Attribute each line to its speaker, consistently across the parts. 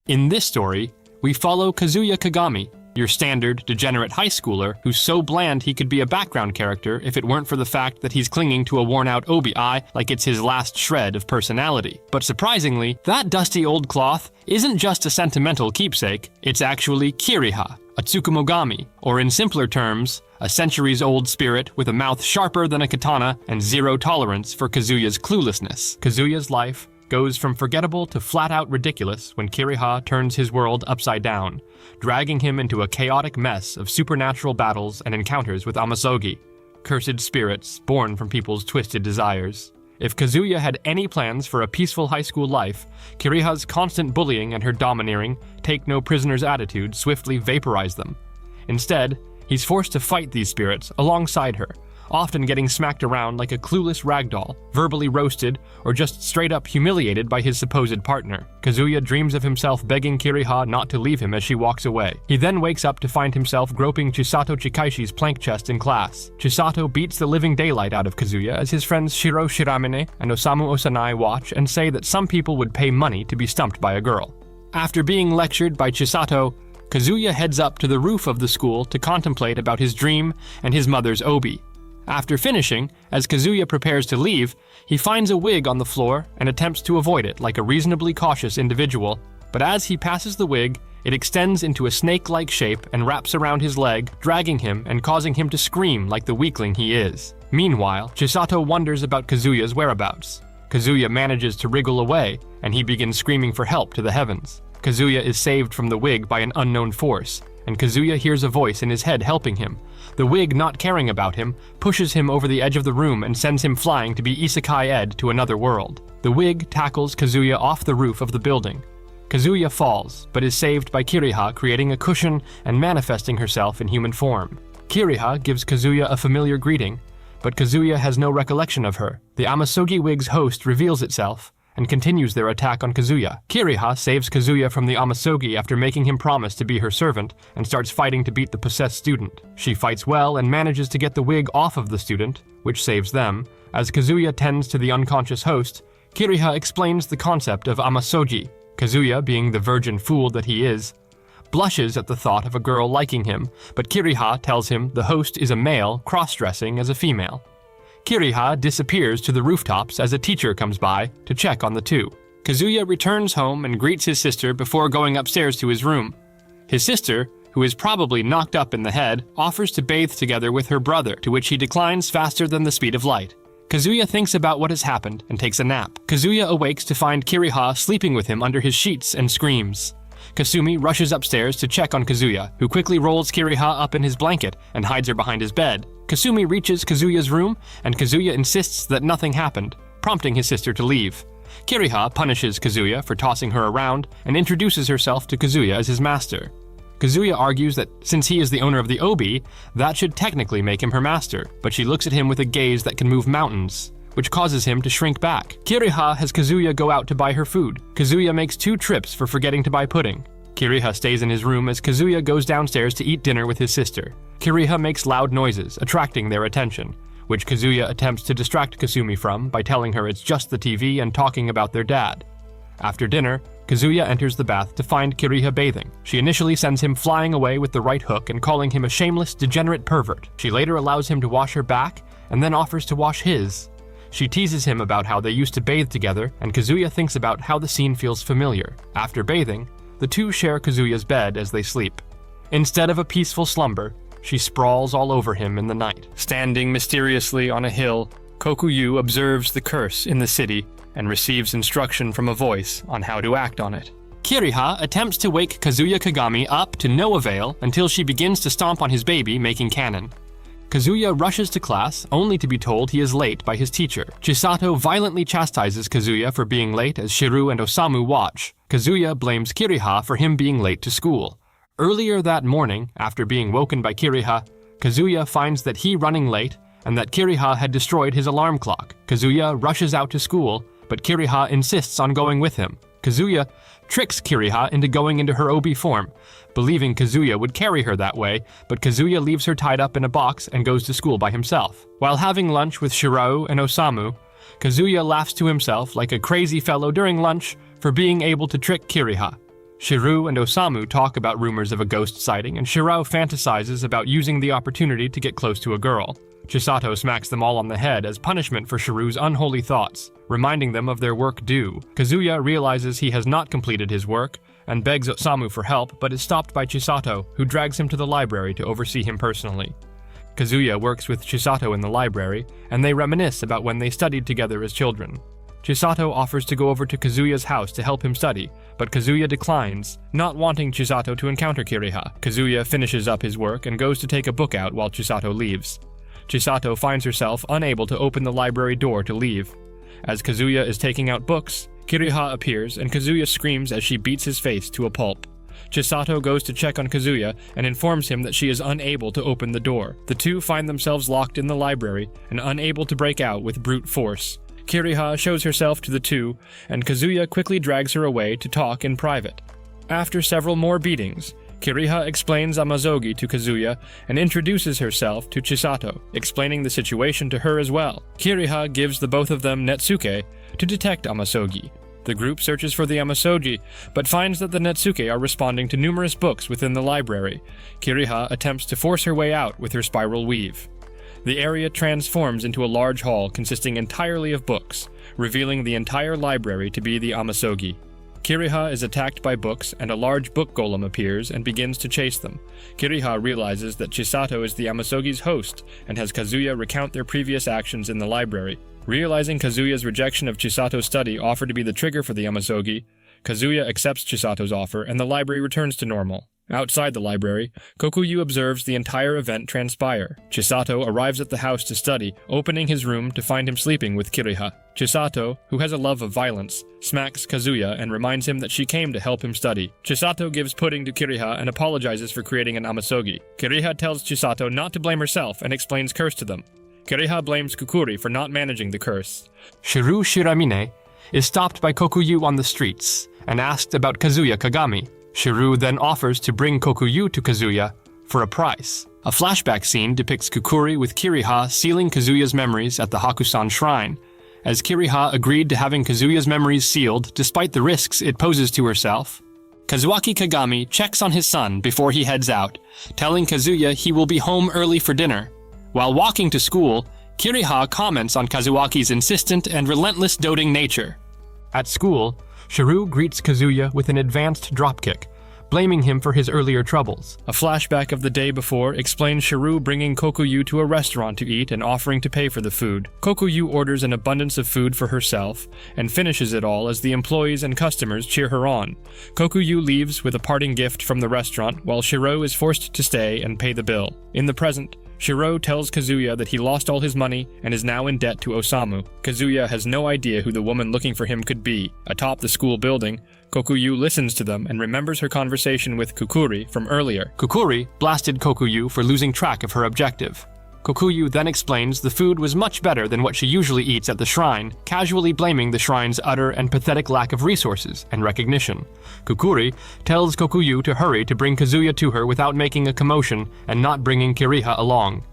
Speaker 1: In this story, we follow Kazuya Kagami, your standard, degenerate high schooler who's so bland he could be a background character if it weren't for the fact that he's clinging to a worn-out obi like it's his last shred of personality. But surprisingly, that dusty old cloth isn't just a sentimental keepsake, it's actually Kiriha, a Tsugumomo, or in simpler terms, a centuries-old spirit with a mouth sharper than a katana and zero tolerance for Kazuya's cluelessness. Kazuya's life goes from forgettable to flat-out ridiculous when Kiriha turns his world upside down, dragging him into a chaotic mess of supernatural battles and encounters with amasogi, cursed spirits born from people's twisted desires. If Kazuya had any plans for a peaceful high school life, Kiriha's constant bullying and her domineering, take-no-prisoners attitude swiftly vaporize them. Instead, he's forced to fight these spirits alongside her, often getting smacked around like a clueless ragdoll, verbally roasted, or just straight-up humiliated by his supposed partner. Kazuya dreams of himself begging Kiriha not to leave him as she walks away. He then wakes up to find himself groping Chisato Chikaishi's plank chest in class. Chisato beats the living daylight out of Kazuya as his friends Shiro Shiramine and Osamu Osanai watch and say that some people would pay money to be stumped by a girl. After being lectured by Chisato, Kazuya heads up to the roof of the school to contemplate about his dream and his mother's obi. After finishing, as Kazuya prepares to leave, he finds a wig on the floor and attempts to avoid it like a reasonably cautious individual, but as he passes the wig, it extends into a snake-like shape and wraps around his leg, dragging him and causing him to scream like the weakling he is. Meanwhile, Chisato wonders about Kazuya's whereabouts. Kazuya manages to wriggle away, and he begins screaming for help to the heavens. Kazuya is saved from the wig by an unknown force, and Kazuya hears a voice in his head helping him. The wig, not caring about him, pushes him over the edge of the room and sends him flying to be Isekai Ed to another world. The wig tackles Kazuya off the roof of the building. Kazuya falls, but is saved by Kiriha creating a cushion and manifesting herself in human form. Kiriha gives Kazuya a familiar greeting, but Kazuya has no recollection of her. The Amasogi wig's host reveals itself and continues their attack on Kazuya. Kiriha saves Kazuya from the Amasogi after making him promise to be her servant and starts fighting to beat the possessed student. She fights well and manages to get the wig off of the student, which saves them. As Kazuya tends to the unconscious host, Kiriha explains the concept of amasogi. Kazuya, being the virgin fool that he is, blushes at the thought of a girl liking him, but Kiriha tells him the host is a male cross-dressing as a female. Kiriha disappears to the rooftops as a teacher comes by to check on the two. Kazuya returns home and greets his sister before going upstairs to his room. His sister, who is probably knocked up in the head, offers to bathe together with her brother, to which he declines faster than the speed of light. Kazuya thinks about what has happened and takes a nap. Kazuya awakes to find Kiriha sleeping with him under his sheets and screams. Kasumi rushes upstairs to check on Kazuya, who quickly rolls Kiriha up in his blanket and hides her behind his bed. Kasumi reaches Kazuya's room, and Kazuya insists that nothing happened, prompting his sister to leave. Kiriha punishes Kazuya for tossing her around and introduces herself to Kazuya as his master. Kazuya argues that since he is the owner of the obi, that should technically make him her master, but she looks at him with a gaze that can move mountains, which causes him to shrink back. Kiriha has Kazuya go out to buy her food. Kazuya makes 2 trips for forgetting to buy pudding. Kiriha stays in his room as Kazuya goes downstairs to eat dinner with his sister. Kiriha makes loud noises, attracting their attention, which Kazuya attempts to distract Kasumi from by telling her it's just the TV and talking about their dad. After dinner, Kazuya enters the bath to find Kiriha bathing. She initially sends him flying away with the right hook and calling him a shameless, degenerate pervert. She later allows him to wash her back and then offers to wash his. She teases him about how they used to bathe together, and Kazuya thinks about how the scene feels familiar. After bathing, the two share Kazuya's bed as they sleep. Instead of a peaceful slumber, she sprawls all over him in the night. Standing mysteriously on a hill, Kokuyu observes the curse in the city and receives instruction from a voice on how to act on it. Kiriha attempts to wake Kazuya Kagami up to no avail until she begins to stomp on his baby, making cannon. Kazuya rushes to class, only to be told he is late by his teacher. Chisato violently chastises Kazuya for being late as Shiru and Osamu watch. Kazuya blames Kiriha for him being late to school. Earlier that morning, after being woken by Kiriha, Kazuya finds that he running late and that Kiriha had destroyed his alarm clock. Kazuya rushes out to school, but Kiriha insists on going with him. Kazuya tricks Kiriha into going into her obi form, believing Kazuya would carry her that way, but Kazuya leaves her tied up in a box and goes to school by himself. While having lunch with Shirao and Osamu, Kazuya laughs to himself like a crazy fellow during lunch for being able to trick Kiriha. Shirou and Osamu talk about rumors of a ghost sighting, and Shirao fantasizes about using the opportunity to get close to a girl. Chisato smacks them all on the head as punishment for Shirou's unholy thoughts, reminding them of their work due. Kazuya realizes he has not completed his work and begs Osamu for help, but is stopped by Chisato, who drags him to the library to oversee him personally. Kazuya works with Chisato in the library, and they reminisce about when they studied together as children. Chisato offers to go over to Kazuya's house to help him study, but Kazuya declines, not wanting Chisato to encounter Kiriha. Kazuya finishes up his work and goes to take a book out while Chisato leaves. Chisato finds herself unable to open the library door to leave. As Kazuya is taking out books, Kiriha appears and Kazuya screams as she beats his face to a pulp. Chisato goes to check on Kazuya and informs him that she is unable to open the door. The two find themselves locked in the library and unable to break out with brute force. Kiriha shows herself to the two, and Kazuya quickly drags her away to talk in private. After several more beatings, Kiriha explains amasogi to Kazuya and introduces herself to Chisato, explaining the situation to her as well. Kiriha gives the both of them Netsuke to detect amasogi. The group searches for the amasogi, but finds that the Netsuke are responding to numerous books within the library. Kiriha attempts to force her way out with her spiral weave. The area transforms into a large hall consisting entirely of books, revealing the entire library to be the amasogi. Kiriha is attacked by books, and a large book golem appears and begins to chase them. Kiriha realizes that Chisato is the amasogi's host and has Kazuya recount their previous actions in the library. Realizing Kazuya's rejection of Chisato's study offered to be the trigger for the amasogi, Kazuya accepts Chisato's offer and the library returns to normal. Outside the library, Kokuyu observes the entire event transpire. Chisato arrives at the house to study, opening his room to find him sleeping with Kiriha. Chisato, who has a love of violence, smacks Kazuya and reminds him that she came to help him study. Chisato gives pudding to Kiriha and apologizes for creating an amasogi. Kiriha tells Chisato not to blame herself and explains curse to them. Kiriha blames Kukuri for not managing the curse. Shirou Shiramine is stopped by Kokuyu on the streets and asked about Kazuya Kagami. Shirou then offers to bring Kokuyu to Kazuya for a price. A flashback scene depicts Kukuri with Kiriha sealing Kazuya's memories at the Hakusan Shrine, as Kiriha agreed to having Kazuya's memories sealed despite the risks it poses to herself. Kazuaki Kagami checks on his son before he heads out, telling Kazuya he will be home early for dinner. While walking to school, Kiriha comments on Kazuaki's insistent and relentless doting nature. At school, Shirou greets Kazuya with an advanced dropkick, blaming him for his earlier troubles. A flashback of the day before explains Shirou bringing Kokuyu to a restaurant to eat and offering to pay for the food. Kokuyu orders an abundance of food for herself and finishes it all as the employees and customers cheer her on. Kokuyu leaves with a parting gift from the restaurant while Shirou is forced to stay and pay the bill. In the present, Shirou tells Kazuya that he lost all his money and is now in debt to Osamu. Kazuya has no idea who the woman looking for him could be. Atop the school building, Kokuyu listens to them and remembers her conversation with Kukuri from earlier. Kukuri blasted Kokuyu for losing track of her objective. Kokuyu then explains the food was much better than what she usually eats at the shrine, casually blaming the shrine's utter and pathetic lack of resources and recognition. Kukuri tells Kokuyu to hurry to bring Kazuya to her without making a commotion and not bringing Kiriha along.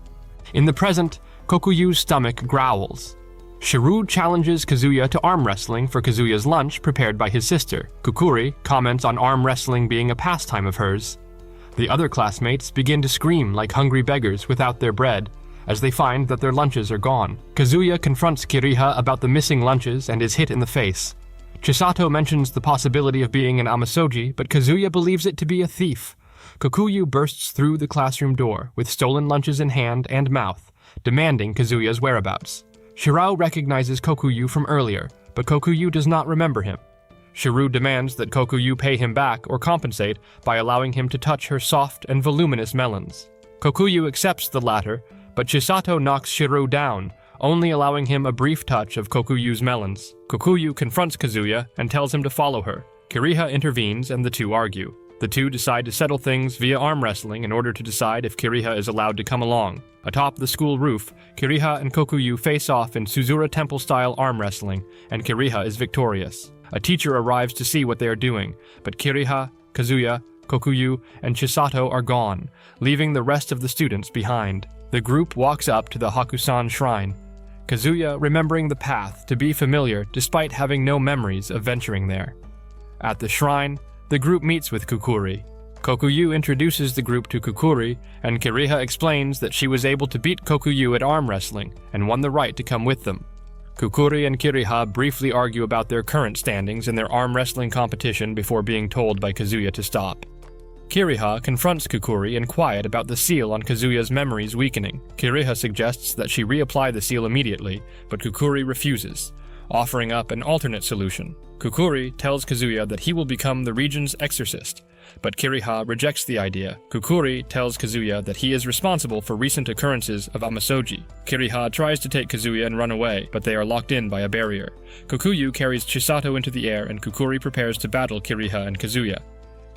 Speaker 1: In the present, Kokuyu's stomach growls. Shirou challenges Kazuya to arm wrestling for Kazuya's lunch prepared by his sister. Kukuri comments on arm wrestling being a pastime of hers. The other classmates begin to scream like hungry beggars without their bread, as they find that their lunches are gone. Kazuya confronts Kiriha about the missing lunches and is hit in the face. Chisato mentions the possibility of being an amasogi, but Kazuya believes it to be a thief. Kokuyu bursts through the classroom door with stolen lunches in hand and mouth, demanding Kazuya's whereabouts. Shirao recognizes Kokuyu from earlier, but Kokuyu does not remember him. Shirou demands that Kokuyu pay him back or compensate by allowing him to touch her soft and voluminous melons. Kokuyu accepts the latter, but Chisato knocks Shirou down, only allowing him a brief touch of Kokuyu's melons. Kokuyu confronts Kazuya and tells him to follow her. Kiriha intervenes and the two argue. The two decide to settle things via arm wrestling in order to decide if Kiriha is allowed to come along. Atop the school roof, Kiriha and Kokuyu face off in Suzura Temple-style arm wrestling, and Kiriha is victorious. A teacher arrives to see what they are doing, but Kiriha, Kazuya, Kokuyu, and Chisato are gone, leaving the rest of the students behind. The group walks up to the Hakusan Shrine, Kazuya remembering the path to be familiar despite having no memories of venturing there. At the shrine, the group meets with Kukuri. Kokuyu introduces the group to Kukuri, and Kiriha explains that she was able to beat Kokuyu at arm wrestling and won the right to come with them. Kukuri and Kiriha briefly argue about their current standings in their arm wrestling competition before being told by Kazuya to stop. Kiriha confronts Kukuri in quiet about the seal on Kazuya's memories weakening. Kiriha suggests that she reapply the seal immediately, but Kukuri refuses, offering up an alternate solution. Kukuri tells Kazuya that he will become the region's exorcist, but Kiriha rejects the idea. Kukuri tells Kazuya that he is responsible for recent occurrences of amasogi. Kiriha tries to take Kazuya and run away, but they are locked in by a barrier. Kokuyu carries Chisato into the air, and Kukuri prepares to battle Kiriha and Kazuya.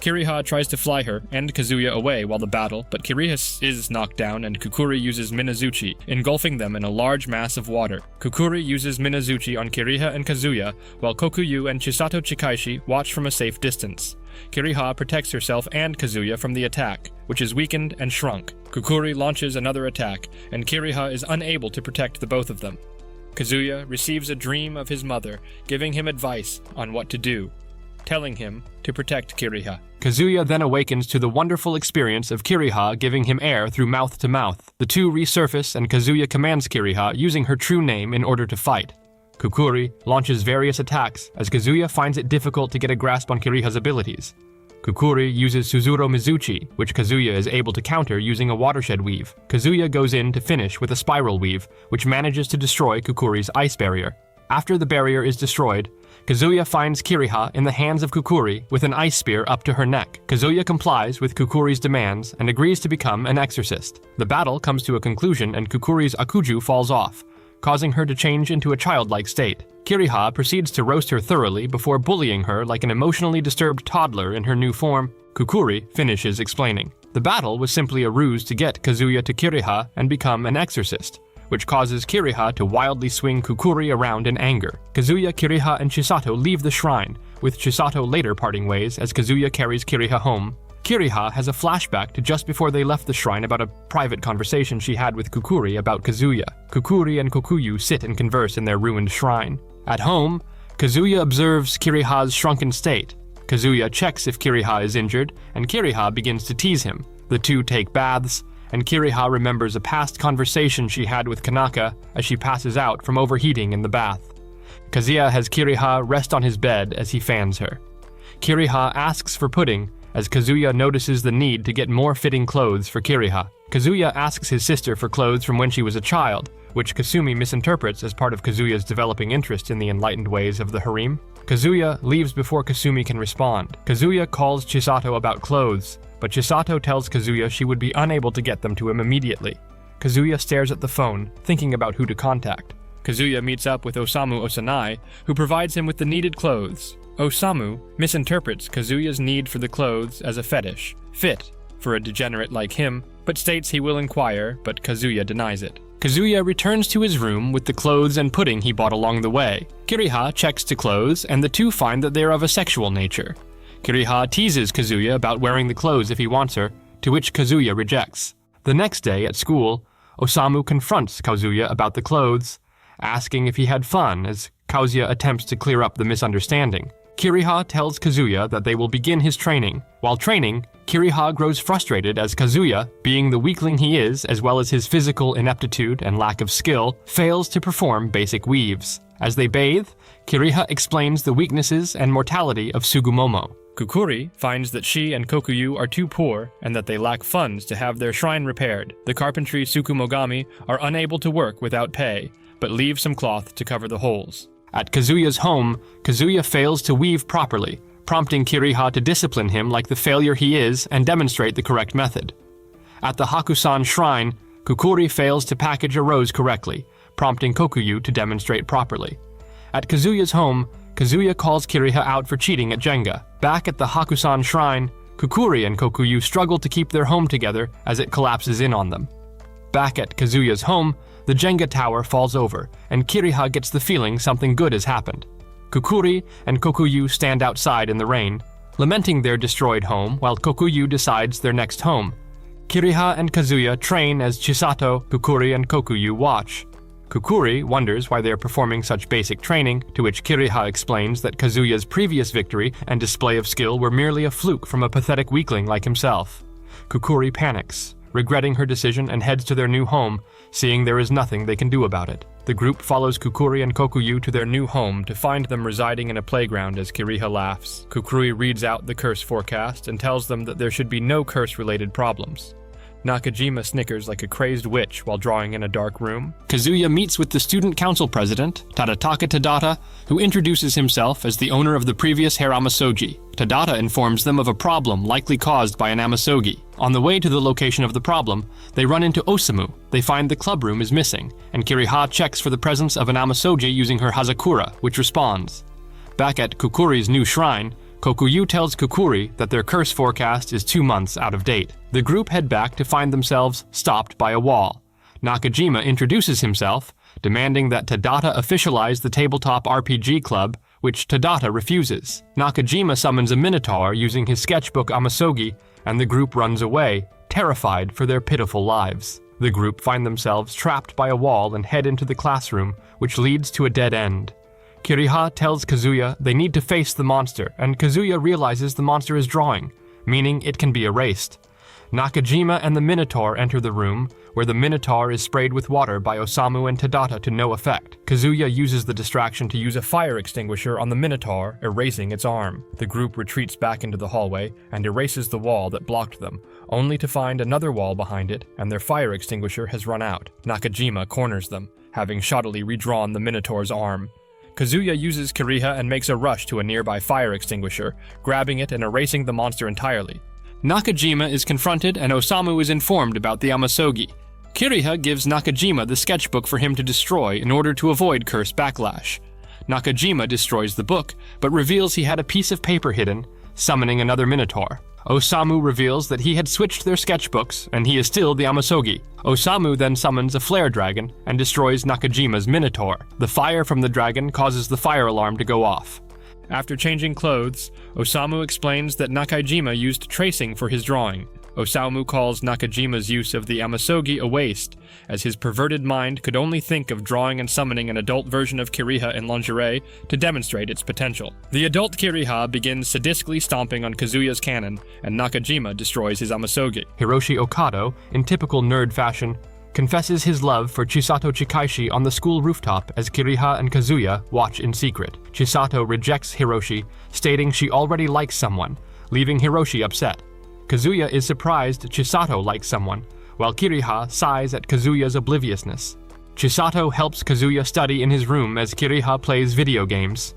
Speaker 1: Kiriha tries to fly her and Kazuya away while the battle, but Kiriha is knocked down and Kukuri uses Minazuchi, engulfing them in a large mass of water. Kukuri uses Minazuchi on Kiriha and Kazuya, while Kokuyu and Chisato Chikaishi watch from a safe distance. Kiriha protects herself and Kazuya from the attack, which is weakened and shrunk. Kukuri launches another attack, and Kiriha is unable to protect the both of them. Kazuya receives a dream of his mother, giving him advice on what to do, telling him to protect Kiriha. Kazuya then awakens to the wonderful experience of Kiriha giving him air through mouth to mouth. The two resurface and Kazuya commands Kiriha using her true name in order to fight. Kukuri launches various attacks as Kazuya finds it difficult to get a grasp on Kiriha's abilities. Kukuri uses Suzuro Mizuchi, which Kazuya is able to counter using a watershed weave. Kazuya goes in to finish with a spiral weave, which manages to destroy Kukuri's ice barrier. After the barrier is destroyed, Kazuya finds Kiriha in the hands of Kukuri with an ice spear up to her neck. Kazuya complies with Kukuri's demands and agrees to become an exorcist. The battle comes to a conclusion and Kukuri's akuju falls off, causing her to change into a childlike state. Kiriha proceeds to roast her thoroughly before bullying her like an emotionally disturbed toddler in her new form. Kukuri finishes explaining. The battle was simply a ruse to get Kazuya to Kiriha and become an exorcist, which causes Kiriha to wildly swing Kukuri around in anger. Kazuya, Kiriha, and Chisato leave the shrine, with Chisato later parting ways as Kazuya carries Kiriha home. Kiriha has a flashback to just before they left the shrine about a private conversation she had with Kukuri about Kazuya. Kukuri and Kokuyu sit and converse in their ruined shrine. At home, Kazuya observes Kiriha's shrunken state. Kazuya checks if Kiriha is injured, and Kiriha begins to tease him. The two take baths, and Kiriha remembers a past conversation she had with Kanaka as she passes out from overheating in the bath. Kazuya has Kiriha rest on his bed as he fans her. Kiriha asks for pudding as Kazuya notices the need to get more fitting clothes for Kiriha. Kazuya asks his sister for clothes from when she was a child, which Kasumi misinterprets as part of Kazuya's developing interest in the enlightened ways of the harem. Kazuya leaves before Kasumi can respond. Kazuya calls Chisato about clothes, but Chisato tells Kazuya she would be unable to get them to him immediately. Kazuya stares at the phone, thinking about who to contact. Kazuya meets up with Osamu Osanai, who provides him with the needed clothes. Osamu misinterprets Kazuya's need for the clothes as a fetish, fit for a degenerate like him, but states he will inquire, but Kazuya denies it. Kazuya returns to his room with the clothes and pudding he bought along the way. Kiriha checks to clothes, and the two find that they are of a sexual nature. Kiriha teases Kazuya about wearing the clothes if he wants her, to which Kazuya rejects. The next day at school, Osamu confronts Kazuya about the clothes, asking if he had fun as Kazuya attempts to clear up the misunderstanding. Kiriha tells Kazuya that they will begin his training. While training, Kiriha grows frustrated as Kazuya, being the weakling he is, as well as his physical ineptitude and lack of skill, fails to perform basic weaves. As they bathe, Kiriha explains the weaknesses and mortality of Tsugumomo. Kukuri finds that she and Kokuyu are too poor and that they lack funds to have their shrine repaired. The carpentry Tsukumogami are unable to work without pay, but leave some cloth to cover the holes. At Kazuya's home, Kazuya fails to weave properly, prompting Kiriha to discipline him like the failure he is and demonstrate the correct method. At the Hakusan shrine, Kukuri fails to package a rose correctly, prompting Kokuyu to demonstrate properly. At Kazuya's home, Kazuya calls Kiriha out for cheating at Jenga. Back at the Hakusan shrine, Kukuri and Kokuyu struggle to keep their home together as it collapses in on them. Back at Kazuya's home, the Jenga tower falls over, and Kiriha gets the feeling something good has happened. Kukuri and Kokuyu stand outside in the rain, lamenting their destroyed home while Kokuyu decides their next home. Kiriha and Kazuya train as Chisato, Kukuri, and Kokuyu watch. Kukuri wonders why they are performing such basic training, to which Kiriha explains that Kazuya's previous victory and display of skill were merely a fluke from a pathetic weakling like himself. Kukuri panics, regretting her decision, and heads to their new home, seeing there is nothing they can do about it. The group follows Kukuri and Kokuyu to their new home to find them residing in a playground as Kiriha laughs. Kukuri reads out the curse forecast and tells them that there should be no curse-related problems. Nakajima snickers like a crazed witch while drawing in a dark room. Kazuya meets with the student council president, Tadataka Tadata, who introduces himself as the owner of the previous hair amasogi. Tadata informs them of a problem likely caused by an amasogi. On the way to the location of the problem, they run into Osamu. They find the club room is missing, and Kiriha checks for the presence of an amasogi using her Hazakura, which responds. Back at Kukuri's new shrine, Kokuyu tells Kukuri that their curse forecast is 2 months out of date. The group head back to find themselves stopped by a wall. Nakajima introduces himself, demanding that Tadata officialize the tabletop RPG club, which Tadata refuses. Nakajima summons a minotaur using his sketchbook amasogi, and the group runs away, terrified for their pitiful lives. The group find themselves trapped by a wall and head into the classroom, which leads to a dead end. Kiriha tells Kazuya they need to face the monster, and Kazuya realizes the monster is drawing, meaning it can be erased. Nakajima and the Minotaur enter the room, where the Minotaur is sprayed with water by Osamu and Tadata to no effect. Kazuya uses the distraction to use a fire extinguisher on the Minotaur, erasing its arm. The group retreats back into the hallway and erases the wall that blocked them, only to find another wall behind it, and their fire extinguisher has run out. Nakajima corners them, having shoddily redrawn the Minotaur's arm. Kazuya uses Kiriha and makes a rush to a nearby fire extinguisher, grabbing it and erasing the monster entirely. Nakajima is confronted and Osamu is informed about the amasogi. Kiriha gives Nakajima the sketchbook for him to destroy in order to avoid curse backlash. Nakajima destroys the book, but reveals he had a piece of paper hidden, summoning another Minotaur. Osamu reveals that he had switched their sketchbooks, and he is still the amasogi. Osamu then summons a flare dragon and destroys Nakajima's Minotaur. The fire from the dragon causes the fire alarm to go off. After changing clothes, Osamu explains that Nakajima used tracing for his drawing. Osamu calls Nakajima's use of the amasogi a waste, as his perverted mind could only think of drawing and summoning an adult version of Kiriha in lingerie to demonstrate its potential. The adult Kiriha begins sadistically stomping on Kazuya's cannon, and Nakajima destroys his amasogi. Hiroshi Okado, in typical nerd fashion, confesses his love for Chisato Chikaishi on the school rooftop as Kiriha and Kazuya watch in secret. Chisato rejects Hiroshi, stating she already likes someone, leaving Hiroshi upset. Kazuya is surprised Chisato likes someone, while Kiriha sighs at Kazuya's obliviousness. Chisato helps Kazuya study in his room as Kiriha plays video games.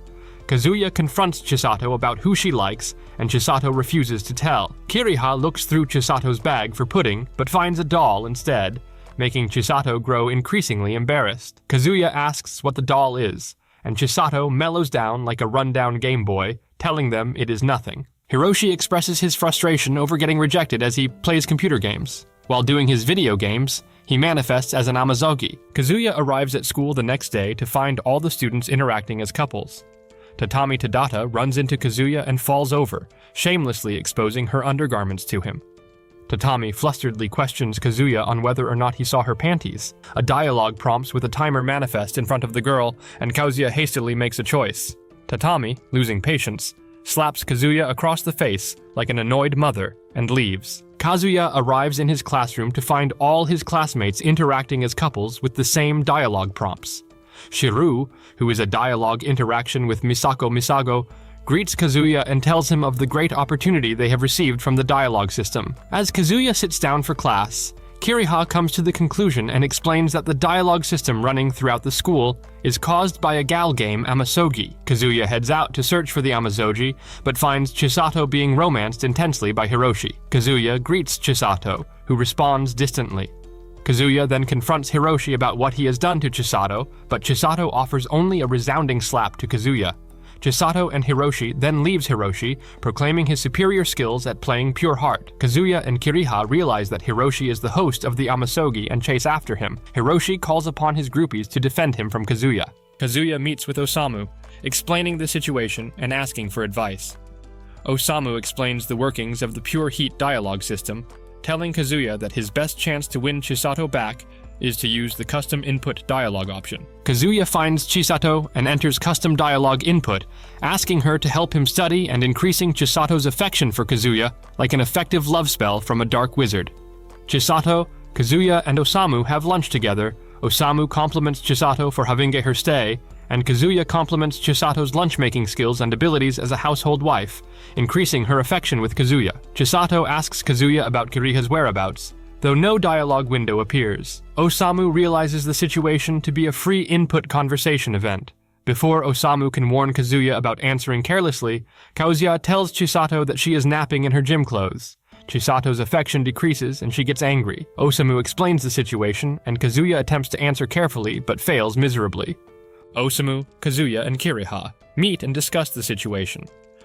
Speaker 1: Kazuya confronts Chisato about who she likes, and Chisato refuses to tell. Kiriha looks through Chisato's bag for pudding, but finds a doll instead, making Chisato grow increasingly embarrassed. Kazuya asks what the doll is, and Chisato mellows down like a rundown Game Boy, telling them it is nothing. Hiroshi expresses his frustration over getting rejected as he plays computer games. While doing his video games, he manifests as an amasogi. Kazuya arrives at school the next day to find all the students interacting as couples. Tatami Tadata runs into Kazuya and falls over, shamelessly exposing her undergarments to him. Tatami flusteredly questions Kazuya on whether or not he saw her panties. A dialogue prompts with a timer manifest in front of the girl, and Kazuya hastily makes a choice. Tatami, losing patience, slaps Kazuya across the face like an annoyed mother and leaves. Kazuya arrives in his classroom to find all his classmates interacting as couples with the same dialogue prompts. Shiru, who is a dialogue interaction with Misako Misago, greets Kazuya and tells him of the great opportunity they have received from the dialogue system. As Kazuya sits down for class, Kiriha comes to the conclusion and explains that the dialogue system running throughout the school is caused by a gal game amasogi. Kazuya heads out to search for the amasogi, but finds Chisato being romanced intensely by Hiroshi. Kazuya greets Chisato, who responds distantly. Kazuya then confronts Hiroshi about what he has done to Chisato, but Chisato offers only a resounding slap to Kazuya. Chisato and Hiroshi then leaves Hiroshi, proclaiming his superior skills at playing Pure Heart. Kazuya and Kiriha realize that Hiroshi is the host of the amasogi and chase after him. Hiroshi calls upon his groupies to defend him from Kazuya. Kazuya meets with Osamu, explaining the situation and asking for advice. Osamu explains the workings of the Pure Heat dialogue system, telling Kazuya that his best chance to win Chisato back is to use the custom input dialogue option. Kazuya finds Chisato and enters custom dialogue input, asking her to help him study and increasing Chisato's affection for Kazuya like an effective love spell from a dark wizard. Chisato, Kazuya, and Osamu have lunch together. Osamu compliments Chisato for having her stay, and Kazuya compliments Chisato's lunch-making skills and abilities as a household wife, increasing her affection with Kazuya. Chisato asks Kazuya about Kiriha's whereabouts, though no dialogue window appears. Osamu realizes the situation to be a free input conversation event. Before Osamu can warn Kazuya about answering carelessly, Kazuya tells Chisato that she is napping in her gym clothes. Chisato's affection decreases and she gets angry. Osamu explains the situation, and Kazuya attempts to answer carefully but fails miserably. Osamu, Kazuya, and Kiriha meet and discuss the situation.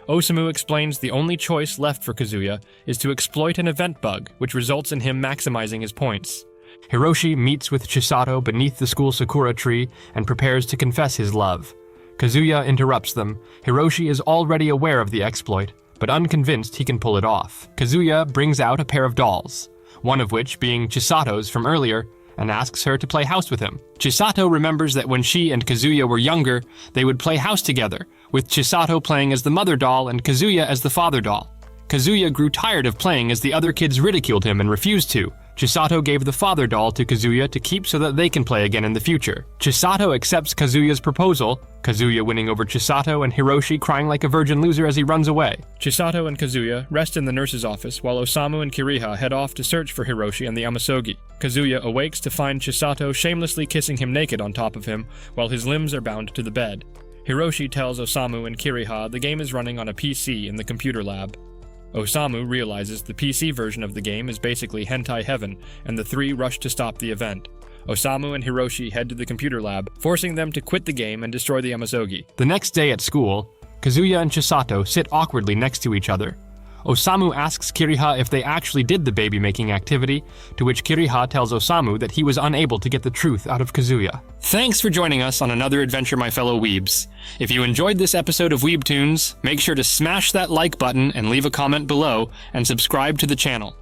Speaker 1: Osamu explains the only choice left for Kazuya is to exploit an event bug, which results in him maximizing his points. Hiroshi meets with Chisato beneath the school sakura tree and prepares to confess his love. Kazuya interrupts them. Hiroshi is already aware of the exploit, but unconvinced he can pull it off. Kazuya brings out a pair of dolls, one of which being Chisato's from earlier, and asks her to play house with him. Chisato remembers that when she and Kazuya were younger, they would play house together, with Chisato playing as the mother doll and Kazuya as the father doll. Kazuya grew tired of playing as the other kids ridiculed him and refused to. Chisato gave the father doll to Kazuya to keep so that they can play again in the future. Chisato accepts Kazuya's proposal, Kazuya winning over Chisato and Hiroshi crying like a virgin loser as he runs away. Chisato and Kazuya rest in the nurse's office while Osamu and Kiriha head off to search for Hiroshi and the amasogi. Kazuya awakes to find Chisato shamelessly kissing him naked on top of him while his limbs are bound to the bed. Hiroshi tells Osamu and Kiriha the game is running on a PC in the computer lab. Osamu realizes the PC version of the game is basically hentai heaven, and the three rush to stop the event. Osamu and Hiroshi head to the computer lab, forcing them to quit the game and destroy the amasogi. The next day at school, Kazuya and Chisato sit awkwardly next to each other. Osamu asks Kiriha if they actually did the baby-making activity, to which Kiriha tells Osamu that he was unable to get the truth out of Kazuya. Thanks for joining us on another adventure, my fellow weebs. If you enjoyed this episode of Weebtoons, make sure to smash that like button and leave a comment below, and subscribe to the channel.